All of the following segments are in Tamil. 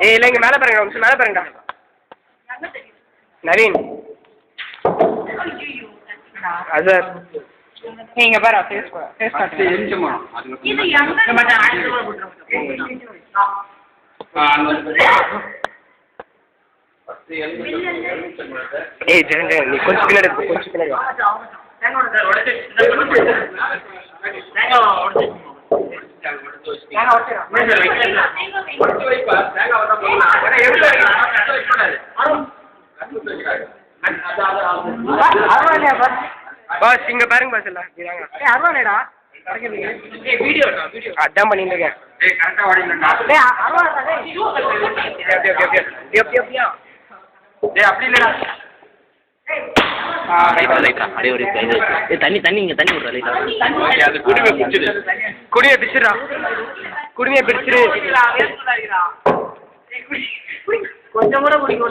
இல்லைங்க மேலே பாருங்க ஒரு மேலே பாருங்கடா நவீன் அசர் நீங்க பாரு ஃபேஸ் காட்டு ஏய் ஜெரங்க நீ கொஞ்சம் பின்னாடி வா பாஸ் இங்க பாருங்க பாஸ் எல்லாம் அருவானேடா அதான் பண்ணிட்டு இருக்கேன் அப்படி இல்லடா தண்ணி இங்க தண்ணி விடுறா குடியை பிடிச்சிடா குடிமையை பிடிச்சிரு கொஞ்சம் கூட குடிக்க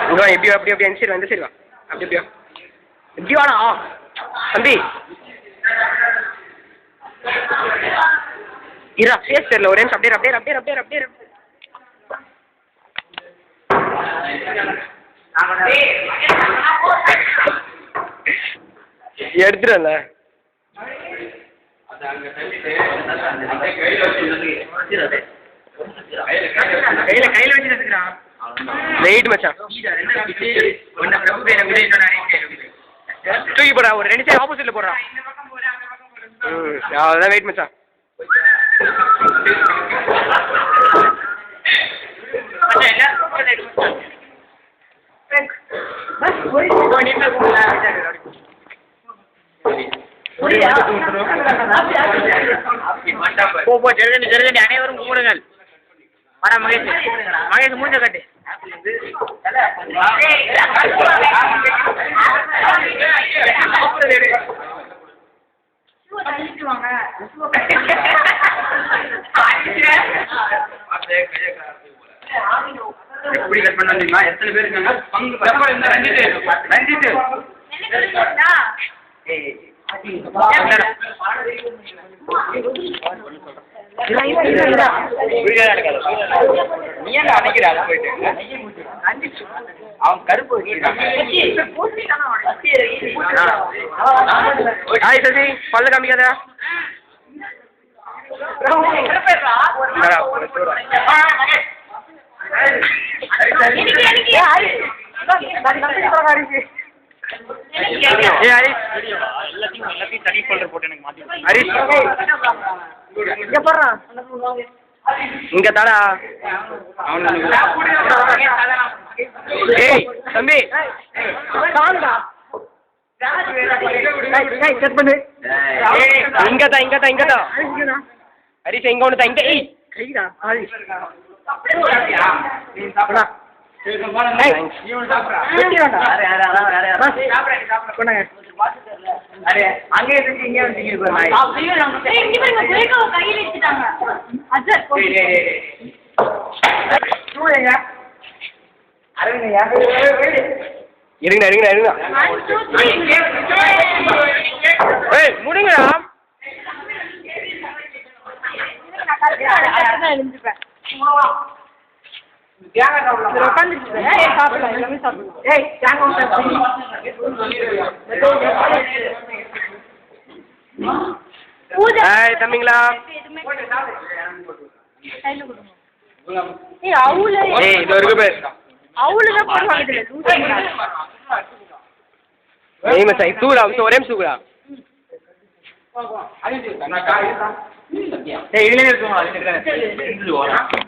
அசர் எப்படியோ அப்படி அப்படி அந்த சரி வந்து சரி வா அப்படி எப்படியோ எப்படி வாடா தம்பி இரா ஃபேஸ் தெரியல ஒரே நிமிஷம் அப்படியே எடுத்துடல கையில வச்சு வெயிட் மச்சான் தூக்கி போடா ஒரு 2 சைடு ஆப்போசிட்ல போடுறா அவ்வளோதான் வெயிட் மச்சான் போ ஜெருகண்டி அனைவரும் கும்பிடுங்கள் வர மகேஷ் மூஞ்ச கட்டு எப்படி கட் பண்ணா எத்தனை பேர் இருக்காங்க ரஞ்சித் நீ அணைக்கிறா அவன் கருப்பு சசி பல்ல காமிக்காதா இங்க தாடா ஏய் தம்பி இங்கதான் ஹரிஷ் எங்க ஒண்ணு இங்க இருங்க முடிங்கடா தம்பிங்களா இது ஒரு பேர் தூரா ஒரே சூடா ஏய் இதுல இருக்குமா? அதுல இருக்கா?